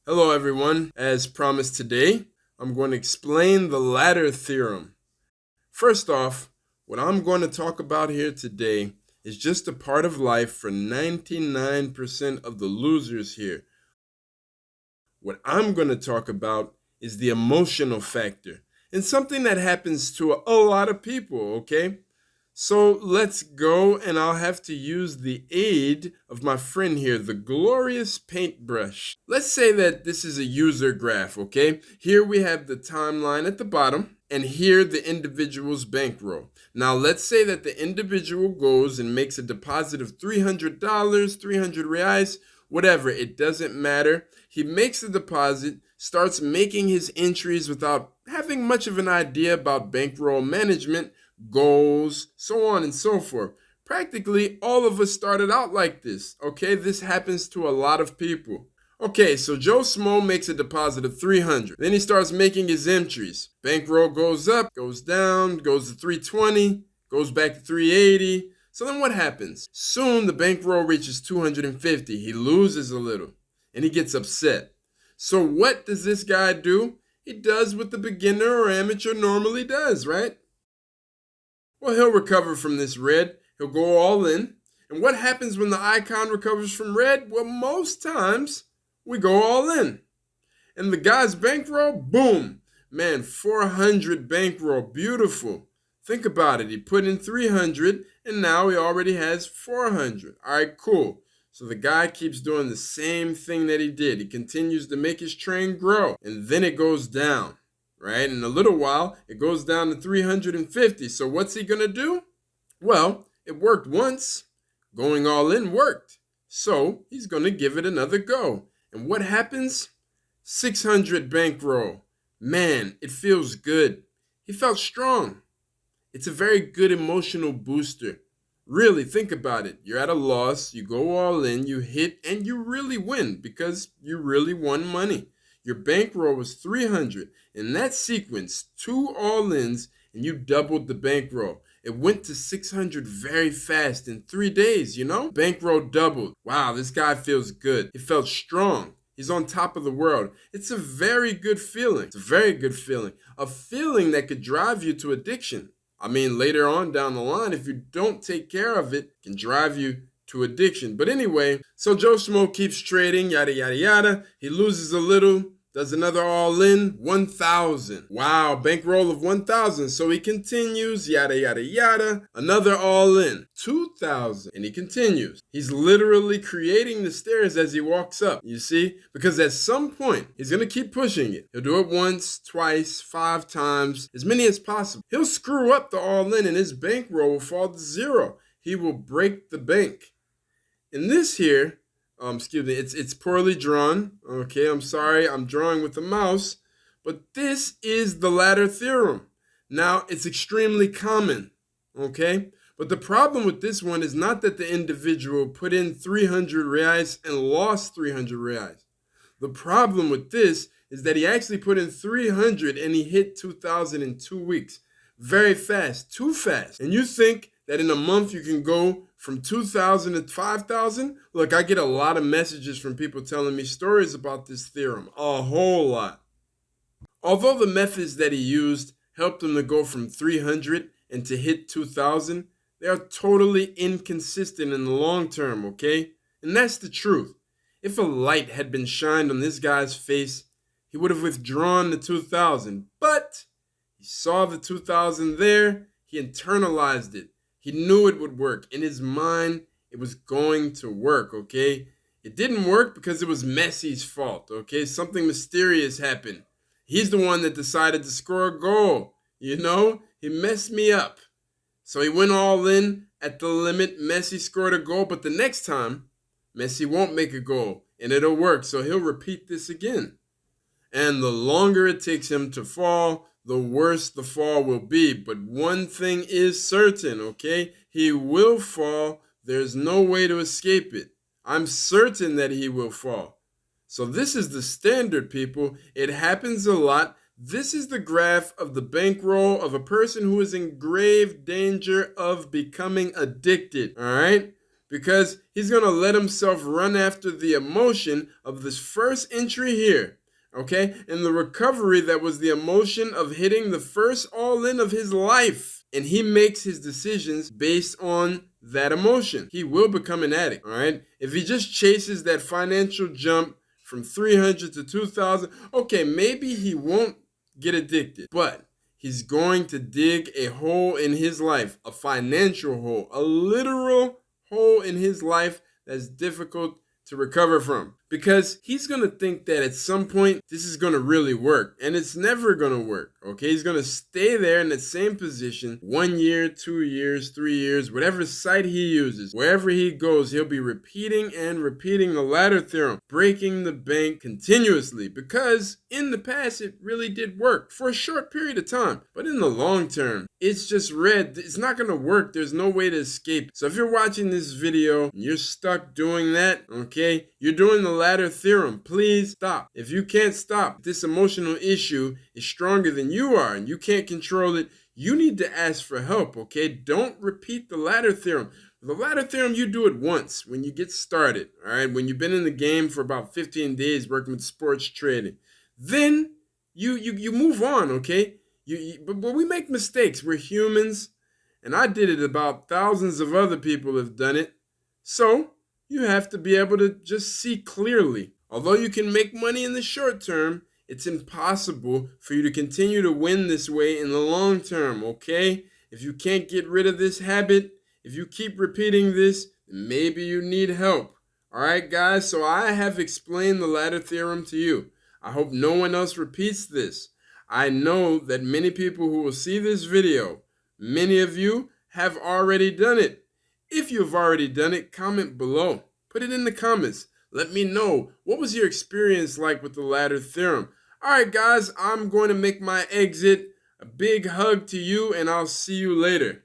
Hello everyone. As promised today, I'm going to explain the ladder theorem. First off, what I'm going to talk about here today is just a part of life for 99% of the losers here. What I'm going to talk about is the emotional factor and something that happens to a lot of people, okay? So let's go, and I'll have to use the aid of my friend here, the glorious paintbrush. Let's say that this is a user graph, okay? Here we have the timeline at the bottom, and here the individual's bankroll. Now let's say that the individual goes and makes a deposit of $300, 300 reais, whatever, it doesn't matter. He makes the deposit, starts making his entries without having much of an idea about bankroll management, goals, so on and so forth. Practically all of us started out like this, okay? This happens to a lot of people. Okay, so Joe Smo makes a deposit of 300. Then he starts making his entries. Bankroll goes up, goes down, goes to 320, goes back to 380. So then what happens? Soon the bankroll reaches 250. He loses a little and he gets upset. So what does this guy do? He does what the beginner or amateur normally does, right? Well, he'll recover from this red. He'll go all in. And what happens when the icon recovers from red? Well, most times we go all in. And the guy's bankroll, boom. Man, 400 bankroll, beautiful. Think about it. He put in 300 and now he already has 400. All right, cool. So the guy keeps doing the same thing that he did. He continues to make his train grow and then it goes down. Right? In a little while, it goes down to 350. So what's he going to do? Well, it worked once. Going all in worked. So he's going to give it another go. And what happens? 600 bankroll. Man, it feels good. He felt strong. It's a very good emotional booster. Really, think about it. You're at a loss, you go all in, you hit, and you really win because you really won money. Your bankroll was 300. In that sequence, 2 all-ins, and you doubled the bankroll. It went to 600 very fast in 3 days, you know? Bankroll doubled. Wow, this guy feels good. He felt strong. He's on top of the world. It's a very good feeling. It's a very good feeling. A feeling that could drive you to addiction. I mean, later on down the line, if you don't take care of it, it can drive you to addiction. But anyway, so Joe Schmo keeps trading, yada, yada, yada. He loses a little, does another all-in, 1,000. Wow, bankroll of 1,000. So he continues, yada, yada, yada. Another all-in, 2,000. And he continues. He's literally creating the stairs as he walks up, you see? Because at some point, he's going to keep pushing it. He'll do it once, twice, 5 times, as many as possible. He'll screw up the all-in and his bankroll will fall to 0. He will break the bank. In this here, excuse me, it's poorly drawn. Okay, I'm sorry, I'm drawing with the mouse. But this is the ladder theorem. Now, it's extremely common, okay? But the problem with this one is not that the individual put in 300 reais and lost 300 reais. The problem with this is that he actually put in 300 and he hit 2,000 in 2 weeks. Very fast, too fast. And you think that in a month you can go from 2,000 to 5,000? Look, I get a lot of messages from people telling me stories about this theorem, a whole lot. Although the methods that he used helped him to go from 300 and to hit 2,000, they are totally inconsistent in the long term, okay? And that's the truth. If a light had been shined on this guy's face, he would have withdrawn the 2,000. But he saw the 2,000 there, he internalized it. He knew it would work. In his mind, it was going to work, okay? It didn't work because it was Messi's fault, okay? Something mysterious happened. He's the one that decided to score a goal, you know? He messed me up. So he went all in at the limit. Messi scored a goal, but the next time, Messi won't make a goal, and it'll work. So he'll repeat this again. And the longer it takes him to fall, the worse the fall will be. But one thing is certain, okay? He will fall. There's no way to escape it. I'm certain that he will fall. So this is the standard, people. It happens a lot. This is the graph of the bankroll of a person who is in grave danger of becoming addicted, all right? because he's going to let himself run after the emotion of this first entry here. Okay, and the recovery that was the emotion of hitting the first all-in of his life. And he makes his decisions based on that emotion. He will become an addict, all right? If he just chases that financial jump from 300 to 2,000, okay, maybe he won't get addicted, but he's going to dig a hole in his life, a financial hole, a literal hole in his life that's difficult to recover from, because he's going to think that at some point this is going to really work, and it's never going to work. Okay, he's going to stay there in the same position 1 year, 2 years, 3 years, whatever site he uses. Wherever he goes, he'll be repeating and repeating the ladder theorem, breaking the bank continuously, because in the past it really did work for a short period of time, but in the long term it's just red. It's not going to work. There's no way to escape. So if you're watching this video and you're stuck doing that, okay, you're doing the ladder theorem, please stop. If you can't stop, this emotional issue is stronger than you are and you can't control it, you need to ask for help, okay? Don't repeat the ladder theorem. The ladder theorem, you do it once when you get started, all right? When you've been in the game for about 15 days working with sports trading. Then you move on, okay? But we make mistakes. We're humans, and I did it about thousands of other people have done it. So you have to be able to just see clearly. Although you can make money in the short term, it's impossible for you to continue to win this way in the long term, okay? If you can't get rid of this habit, if you keep repeating this, maybe you need help. All right, guys, so I have explained the ladder theorem to you. I hope no one else repeats this. I know that many people who will see this video, many of you have already done it. If you've already done it, comment below. Put it in the comments. Let me know, what was your experience like with the ladder theorem? All right, guys, I'm going to make my exit. A big hug to you, and I'll see you later.